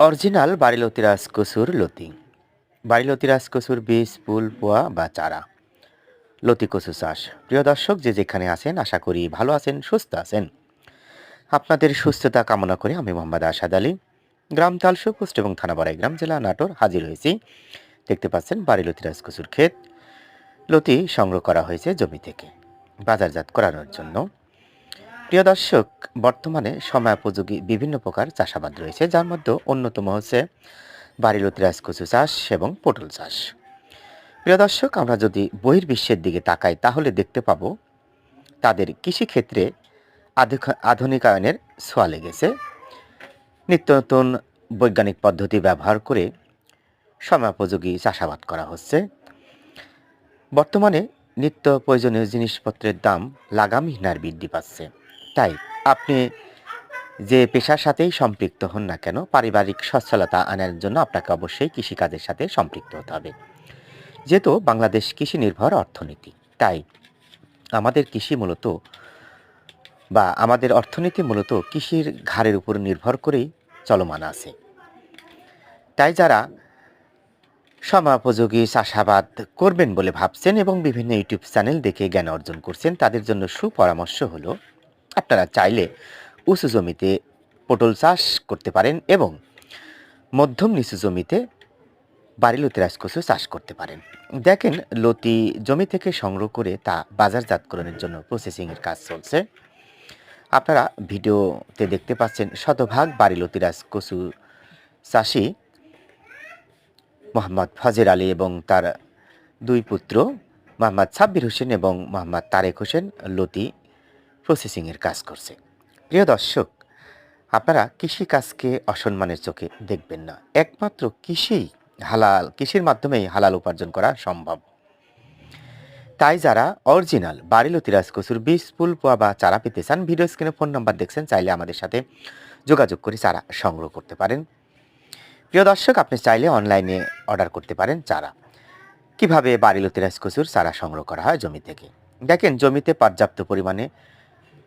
Original বাড়িলতি রাজকসুর লতি। বাড়িলতি রাজকসুর বীজ, ফুল, পোয়া বা চারা। লতি কচু চাষ। প্রিয় দর্শক, যে যেখানে আছেন আশা করি ভালো আছেন, সুস্থ আছেন। আপনাদের সুস্থতা কামনা করে আমি মোহাম্মদ আসাদ আলী, গ্রাম তালসু, পোস্ট এবং থানা বড়াইগ্রাম, জেলা নাটোর হাজির হয়েছি। দেখতে পাচ্ছেন বাড়িলতি রাজকসুর ক্ষেত। লতি সংগ্রহ করা হয়েছে জমি থেকে বাজারজাত করানোর জন্য। প্রিয় দর্শক, বর্তমানে সময়োপযোগী বিভিন্ন প্রকার চাষাবাদ রয়েছে, যার মধ্যে অন্যতম হচ্ছে বাড়িলতি রাজকচু চাষ এবং পটল চাষ। প্রিয় দর্শক, আমরা যদি বহির্বিশ্বের দিকে তাকাই তাহলে দেখতে পাবো তাদের কৃষিক্ষেত্রে আধুনিকায়নের ছোঁয়া লেগেছে। নিত্য নতুন বৈজ্ঞানিক পদ্ধতি ব্যবহার করে সময়োপযোগী চাষাবাদ করা হচ্ছে। বর্তমানে নিত্য প্রয়োজনীয় জিনিসপত্রের দাম লাগামহীন হারে বৃদ্ধি পাচ্ছে। তাই আপনি যে পেশার সাথেই সম্পৃক্ত হন না কেন, পারিবারিক সচ্ছলতা আনার জন্য আপনাকে অবশ্যই কৃষিকাজের সাথে সম্পৃক্ত হতে হবে। যেহেতু বাংলাদেশ কৃষি নির্ভর অর্থনীতি, তাই আমাদের কৃষি মূলত বা আমাদের অর্থনীতি মূলত কৃষির ঘাড়ের উপর নির্ভর করেই চলমান আছে। তাই যারা সময়োপযোগী চাষাবাদ করবেন বলে ভাবছেন এবং বিভিন্ন ইউটিউব চ্যানেল দেখে জ্ঞান অর্জন করছেন, তাদের জন্য সুপরামর্শ হলো আপনারা চাইলে উঁচু জমিতে পটল চাষ করতে পারেন এবং মধ্যম নিচু জমিতে বাড়িলতি রাজকচু চাষ করতে পারেন। দেখেন, লতি জমি থেকে সংগ্রহ করে তা বাজারজাতকরণের জন্য প্রসেসিংয়ের কাজ চলছে। আপনারা ভিডিওতে দেখতে পাচ্ছেন শতভাগ বাড়িলতি রাজকচু চাষি মোহাম্মদ ফজর আলী এবং তার দুই পুত্র মোহাম্মদ সাব্বির হোসেন এবং মোহাম্মদ তারেক হোসেন লতি প্রসেসিংয়ের কাজ করছে। প্রিয় দর্শক, আপনারা কৃষিকাজকে অসম্মানের চোখে দেখবেন না। একমাত্র কৃষির মাধ্যমেই হালাল উপার্জন করা সম্ভব। তাই যারা অরিজিনাল বাড়িলতি রাজকচুর বীজ, ফুল, পোয়া বা চারা পেতে চান, ভিডিও স্ক্রিনে ফোন নাম্বার দেখছেন, চাইলে আমাদের সাথে যোগাযোগ করে চারা সংগ্রহ করতে পারেন। প্রিয় দর্শক, আপনি চাইলে অনলাইনে অর্ডার করতে পারেন চারা। কিভাবে বাড়িলতি রাজকচুর চারা সংগ্রহ করা হয় জমি থেকে? দেখেন, জমিতে পর্যাপ্ত পরিমাণে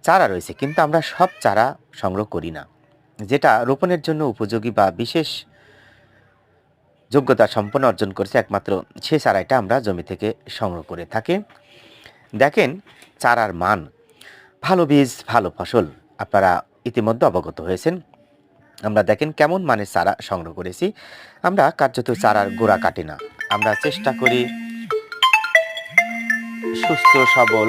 চারা রয়েছে, কিন্তু আমরা সব চারা সংগ্রহ করি না। যেটা রোপণের জন্য উপযোগী বা বিশেষ যোগ্যতা সম্পন্ন অর্জন করছে, একমাত্র সে চারাটা আমরা জমি থেকে সংগ্রহ করে থাকি। দেখেন, চারার মান, ভালো বীজ ভালো ফসল, আপনারা ইতিমধ্যে অবগত হয়েছেন। আমরা দেখেন কেমন মানের চারা সংগ্রহ করেছি। আমরা কার্যত চারার গোড়া কাটি না, আমরা চেষ্টা করি সুস্থ সবল